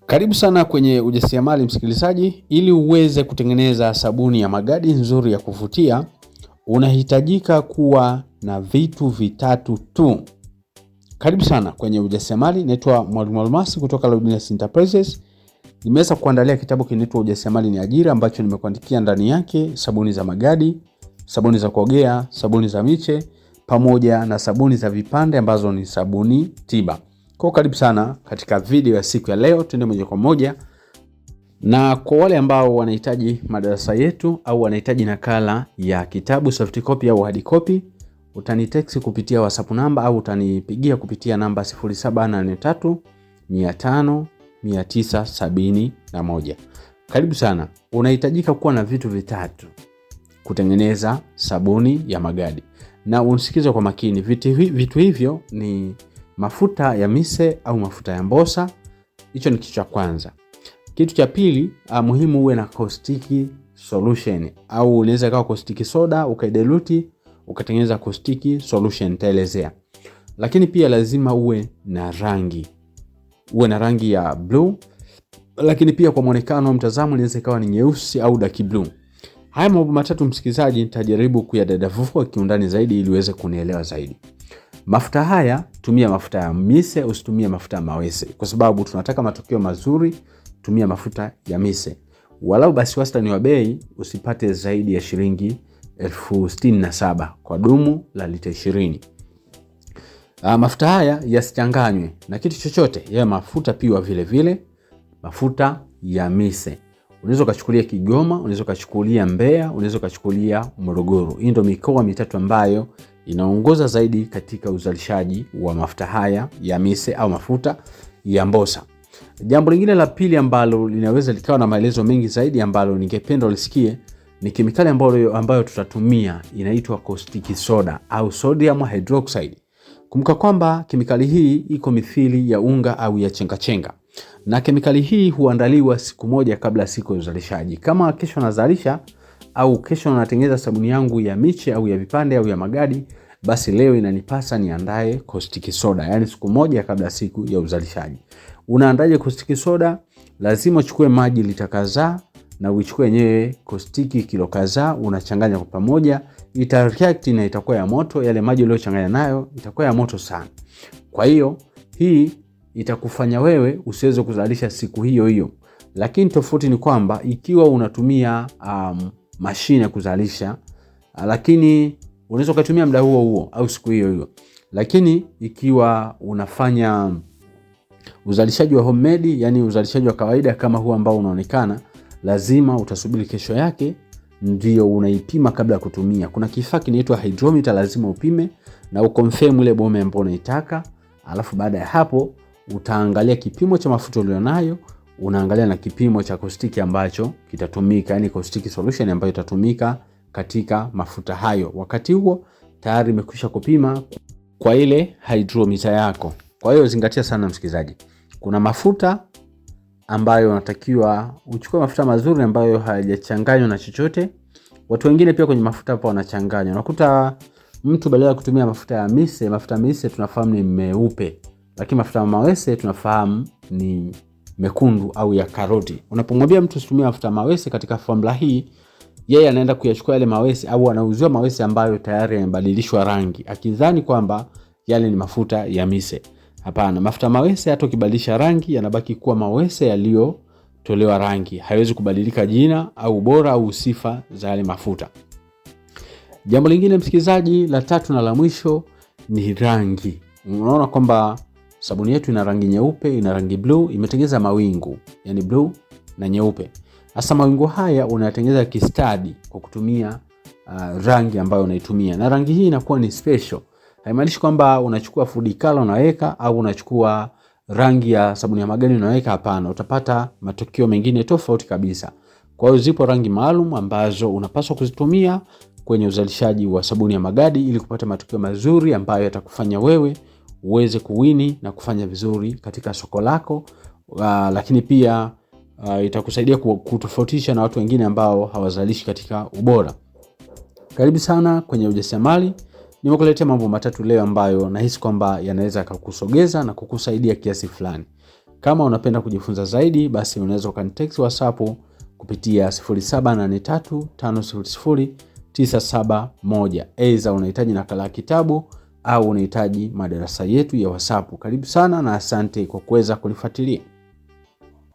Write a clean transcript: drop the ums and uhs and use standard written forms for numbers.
Karibu sana kwenye ujasiriamali msikilizaji. Ili uweze kutengeneza sabuni ya magadi nzuri ya kuvutia, unahitajika kuwa na vitu vitatu tu. Karibu sana kwenye ujasiriamali. Naitwa Mwalimu Almasi kutoka Lodness Enterprises. Nimeweza kuandalia kitabu kinaitwa Ujasiriamali ni Ajira, ambacho nimekuandikia ndani yake sabuni za magadi, sabuni za kuogea, sabuni za miche, pamoja na sabuni za vipande ambazo ni sabuni tiba. Kwa karibu sana katika video ya siku ya leo, tuende moja kwa moja. Na kwa wale ambao wanahitaji madarasa yetu au wanahitaji nakala ya kitabu soft copy au hard copy, utanitext kupitia WhatsApp namba au utanipigia kupitia namba 0783 500 971. Karibu sana. Unahitajika kuwa na vitu vitatu kutengeneza sabuni ya magadi. Na unisikize kwa makini. Vitu hivyo ni mafuta ya mise au mafuta ya mbosa. Hicho ni kitu cha kwanza. Kitu cha pili, muhimu uwe na caustic solution, au unaweza kawa caustic soda ukaidiluti ukatengeneza caustic solution, nitaelezea. Lakini pia lazima uwe na rangi. Uwe na rangi ya blue, lakini pia kwa muonekano mtazamo inaweza ikawa ni nyeusi au dark blue. Haya mambo matatu msikizaji, nitajaribu kuyadadavua kiundani zaidi ili uweze kunielewa zaidi. Mafuta haya, tumia mafuta ya mise, usitumie mafuta ya mawese. Kwa sababu tunataka matokeo mazuri, tumia mafuta ya mise. Walau basi wastani wa bei usipate zaidi ya shilingi 67,000 kwa dumu la lita 20. Mafuta haya yasichanganywe na kitu chochote, ya mafuta piwa vile vile, mafuta ya mise. Unaweza kuchukulia Kigoma, unaweza kuchukulia Mbeya, unaweza kuchukulia Morogoro. Hii ndio mikoa mitatu ambayo inaongoza zaidi katika uzalishaji wa mafuta haya ya mise au mafuta ya mbosa. Jambo lingine la pili ambalo linaweza likawa na maelezo mengi zaidi ambalo ningependa ulisikie ni kemikali ambayo tutatumia, inaitwa caustic soda au sodium hydroxide. Kumbuka kwamba kemikali hii iko mithili ya unga au ya chenga. Na kemikali hii huandaliwa siku moja kabla siku ya uzalishaji. Kama kesho nazalisha au kesho natengeneza sabuni yangu ya miche au ya vipande au ya magadi, basi leo inanipasa niandae caustic soda, yani siku moja kabla siku ya uzalishaji. Unaandaje caustic soda? Lazima uchukue maji lita kadhaa na uchukue yenyewe caustic kilo kadhaa, unachanganya kwa pamoja, itareact na itakuwa ya moto. Yale maji uliyochanganya nayo itakuwa ya moto sana. Kwa hiyo hii itakufanya wewe usiweze kuzalisha siku hiyo hiyo. Lakini tofauti ni kwamba ikiwa unatumia mashine kuzalisha, lakini unaweza kutumia muda huo au siku hiyo hiyo. Lakini ikiwa unafanya uzalishaji wa homemade, yani uzalishaji wa kawaida kama huu ambao unaonekana, lazima utasubiri kesho yake ndio unaipima kabla ya kutumia. Kuna kifaa kinaitwa hydrometer, lazima upime na uconfirm ile bomba ambayo unaitaka. Alafu baada ya hapo utaangalia kipimo cha mafuta ulionayo, unaangalia na kipimo cha caustic ambacho kitatumika, yani caustic solution ambayo itatumika katika mafuta hayo. Wakati huo tayari umekwisha kupima kwa ile hydrometer yako. Kwa hiyo zingatia sana msikizaji. Kuna mafuta ambayo unatakiwa uchukue mafuta mazuri ambayo hayajachanganywa na chochote. Watu wengine pia kwenye mafuta hapo wanachanganya. Unakuta mtu badala ya kutumia mafuta ya mise, mafuta mise tunafahamu ni meupe, lakini mafuta ya mawese tunafahamu ni mekundu au ya karoti. Unapomwambia mtu usitumie mafuta ya mawese katika formula hii, yeye anaenda kuyachukua yale mawese au anauzwa mawese ambayo tayari yamebadilishwa rangi, akidhani kwamba yale ni mafuta ya mise. Hapana, mafuta mawese hata ukibadilisha rangi yanabaki kuwa mawese yaliyotolewa rangi. Haiwezi kubadilika jina au ubora au sifa za yale mafuta. Jambo lingine msikizaji, la tatu na la mwisho ni rangi. Unaona kwamba sabuni yetu ina rangi nyeupe, ina rangi blue, imetengeneza mawingu, yani blue na nyeupe. Hasa mawingu haya unayatengeneza kistadi kwa kutumia rangi ambayo unaitumia. Na rangi hii inakuwa ni special. Haimaanishi kwamba unachukua food color unaweka au unachukua rangi ya sabuni ya magadi unaweka, hapana. Utapata matokeo mengine tofauti kabisa. Kwa hiyo zipo rangi maalum ambazo unapaswa kuzitumia kwenye uzalishaji wa sabuni ya magadi ili kupata matokeo mazuri ambayo yatakufanya wewe uweze kuwini na kufanya vizuri katika soko lako. Lakini pia itakusaidia kutofautisha na watu wengine ambao hawazalishi katika ubora. Karibu sana kwenye ujasiriamali. Nimekuletea mambo matatu leo ambayo nahisi kwamba yanaweza kukusogeza na kukusaidia kiasi fulani. Kama unapenda kujifunza zaidi, basi unaweza ukanitext WhatsApp kupitia 0783500971. Aidha unahitaji nakala ya kitabu au unahitaji madarasa yetu ya WhatsApp. Karibu sana na asante kwa kuweza kunifuatilia.